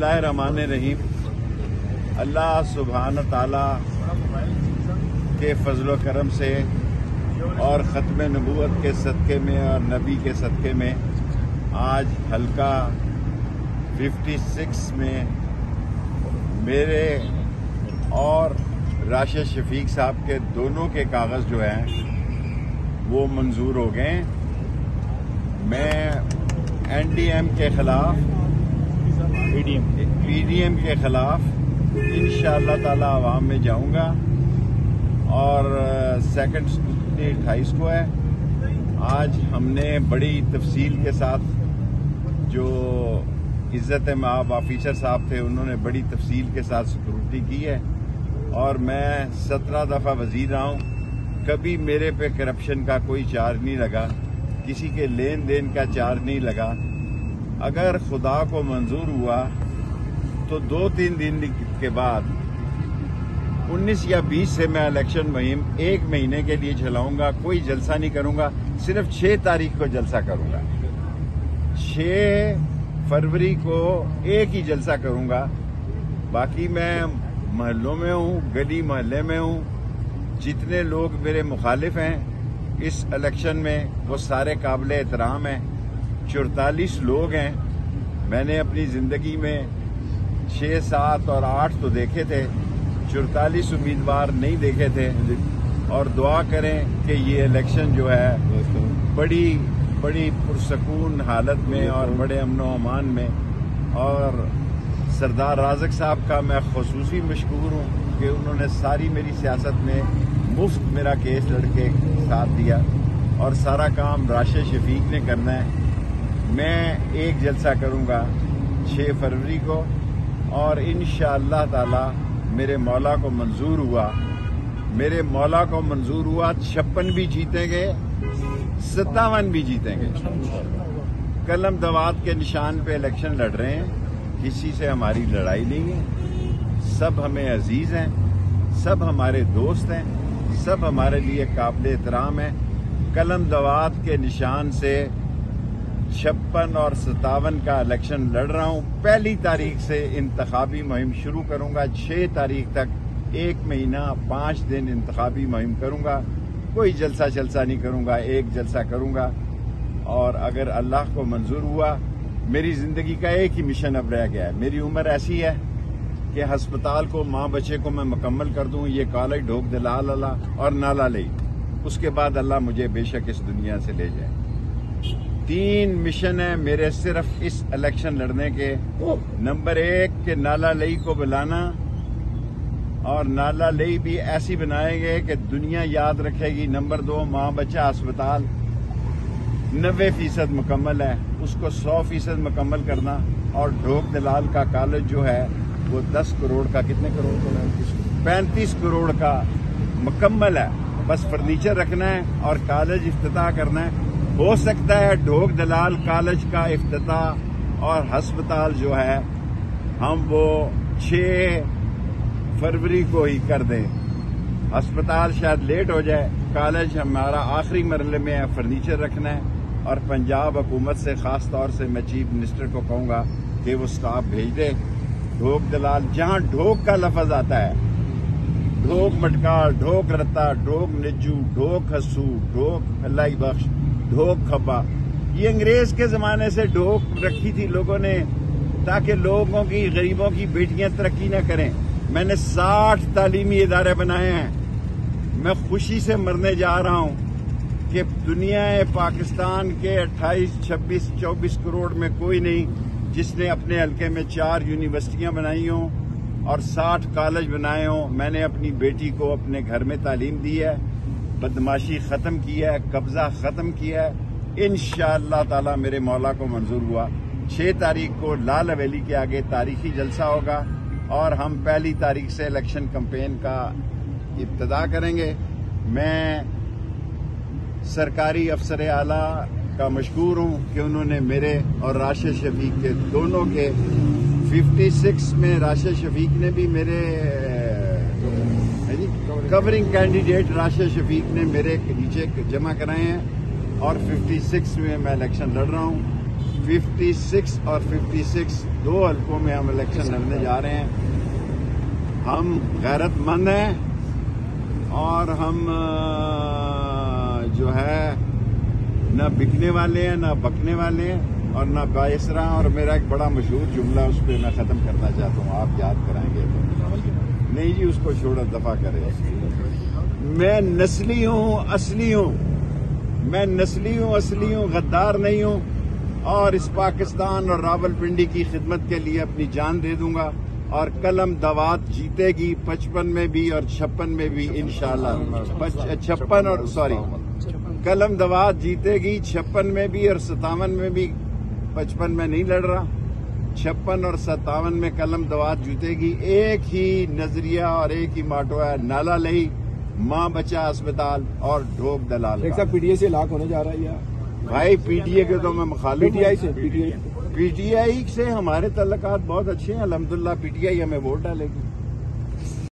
बिस्मिल्लाहिर्रहमानिर्रहीम। अल्लाह सुब्हान ताला के फजल करम से और ख़त्म नबूवत के सदक़े में और नबी के सदक़े में आज हल्का 56 में मेरे और राशिद शफीक साहब के दोनों के कागज़ जो हैं वो मंजूर हो गए। मैं NDM के खिलाफ PDM के खिलाफ इंशाअल्लाह ताला अवाम में जाऊंगा और सेकंड स्क्रूटनी 28 को है। आज हमने बड़ी तफसील के साथ जो इज्जत माब ऑफिसर साहब थे उन्होंने बड़ी तफसील के साथ स्क्रूटनी की है और मैं 17 दफ़ा वजीर रहा हूँ। कभी मेरे पे करप्शन का कोई चार्ज नहीं लगा, किसी के लेन देन का चार्ज नहीं लगा। अगर खुदा को मंजूर हुआ तो 2-3 दिन के बाद 19 या 20 से मैं इलेक्शन मुहिम 1 महीने के लिए चलाऊंगा। कोई जलसा नहीं करूंगा, सिर्फ 6 तारीख को जलसा करूंगा। 6 फरवरी को एक ही जलसा करूंगा। बाकी मैं महल्लों में हूं, गली मोहल्ले में हूं। जितने लोग मेरे मुखालिफ हैं इस इलेक्शन में वो सारे काबिल एहतराम हैं। 44 लोग हैं। मैंने अपनी जिंदगी में 6, 7 और 8 तो देखे थे, 44 उम्मीदवार नहीं देखे थे। और दुआ करें कि ये इलेक्शन जो है बड़ी पुरसकून हालत में और बड़े अमनो अमान में। और सरदार राज़क साहब का मैं खुसूसी मशकूर हूँ कि उन्होंने सारी मेरी सियासत में मुफ्त मेरा केस लड़के साथ दिया और सारा काम राशिद शफीक ने करना है। मैं एक जलसा करूँगा 6 फरवरी को और इंशाअल्लाह ताला मेरे मौला को मंजूर हुआ 56 भी जीतेंगे, 57 भी जीतेंगे। कलम दवात के निशान पे इलेक्शन लड़ रहे हैं। किसी से हमारी लड़ाई नहीं है। सब हमें अजीज हैं, सब हमारे दोस्त हैं, सब हमारे लिए काबिल एहतराम हैं। कलम दवात के निशान से 56 और 57 का इलेक्शन लड़ रहा हूं। 1 तारीख से इंतखाबी मुहिम शुरू करूंगा। 6 तारीख तक 1 महीना 5 दिन इंतखाबी मुहिम करूंगा। कोई जलसा नहीं करूंगा, एक जलसा करूंगा। और अगर अल्लाह को मंजूर हुआ, मेरी जिंदगी का एक ही मिशन अब रह गया है। मेरी उम्र ऐसी है कि अस्पताल को माँ बच्चे को मैं मुकम्मल कर दूं, ये कॉलेज ढोक दलाल अल्लाह और नाला ले। उसके बाद अल्लाह मुझे बेशक इस दुनिया से ले जाए। 3 मिशन है मेरे सिर्फ इस इलेक्शन लड़ने के। नंबर 1 के नाला लई को बुलाना और नाला लई भी ऐसी बनाएंगे कि दुनिया याद रखेगी। नंबर 2 माँ बच्चा अस्पताल 90% मुकम्मल है, उसको 100% मुकम्मल करना। और ढोक दलाल का कॉलेज जो है वो 10 करोड़ का, कितने करोड़ का, 35 करोड़ का मुकम्मल है। बस फर्नीचर रखना है और कॉलेज इफ्तिताह करना है। हो सकता है ढोक दलाल कॉलेज का इफ्तिताह और अस्पताल जो है हम वो 6 फरवरी को ही कर दें। अस्पताल शायद लेट हो जाए, कॉलेज हमारा आखिरी मरहले में है। फर्नीचर रखना है और पंजाब हुकूमत से खास तौर से मैं चीफ मिनिस्टर को कहूंगा कि वो स्टाफ भेज दे। ढोक दलाल, जहां ढोक का लफज आता है, ढोक मटकाल, ढोक रत्ता, ढोक निज्जू, ढोक हस्सू, ढोक अल्लाही बख्श, ढोक खब्बा, ये अंग्रेज के जमाने से ढोक रखी थी लोगों ने ताकि लोगों की, गरीबों की बेटियां तरक्की न करें। मैंने 60 तालीमी इदारे बनाए हैं। मैं खुशी से मरने जा रहा हूं कि दुनिया पाकिस्तान के 28, 26, 24 करोड़ में कोई नहीं जिसने अपने हल्के में 4 यूनिवर्सिटियां बनाई हों और 60 कॉलेज बनाए हों। मैंने अपनी बेटी को अपने घर में तालीम दी है, बदमाशी खत्म की है, कब्जा खत्म किया है। इंशाअल्लाह ताला मेरे मौला को मंजूर हुआ 6 तारीख को लाल हवेली के आगे तारीखी जलसा होगा और हम 1 तारीख से इलेक्शन कैंपेन का इब्तिदा करेंगे। मैं सरकारी अफसर आला का मशकूर हूं कि उन्होंने मेरे और राशिद शफीक के दोनों के 56 में राशिद शफीक ने भी मेरे कवरिंग कैंडिडेट राशिद शफीक ने मेरे नीचे जमा कराए हैं और 56 में मैं इलेक्शन लड़ रहा हूं। 56 और 56 दो हल्कों में हम इलेक्शन लड़ने जा रहे हैं। हम गैरतमंद हैं और हम जो है न बिकने वाले हैं, न बकने वाले हैं और न बायसरा। और मेरा एक बड़ा मशहूर जुमला उस पर मैं ख़त्म करना चाहता हूँ, आप याद कराएंगे तो। नहीं जी, उसको छोड़ो, दफा करें। मैं नस्ली हूँ, असली हूँ। मैं नस्ली हूँ, असली हूँ, गद्दार नहीं हूँ और इस पाकिस्तान और रावलपिंडी की खिदमत के लिए अपनी जान दे दूंगा। और कलम दवात जीतेगी 55 में भी और 56 में भी इंशाल्लाह। 56 और कलम दवात जीतेगी 56 में भी और 57 में भी। 55 में नहीं लड़ रहा, 56 और 57 में कलम दवात जीतेगी। एक ही नजरिया और एक ही माटो है, नाला लही, माँ बच्चा अस्पताल और ढोक दलाल। एक साहब पीटीआई से लाख होने जा रहा है यार। भाई पीटीआई के तो मैं मुखालिफ। पीटीआई से हमारे तल्लुकात बहुत अच्छे हैं, अल्हम्दुलिल्लाह। पीटीआई हमें वोट डालेगी।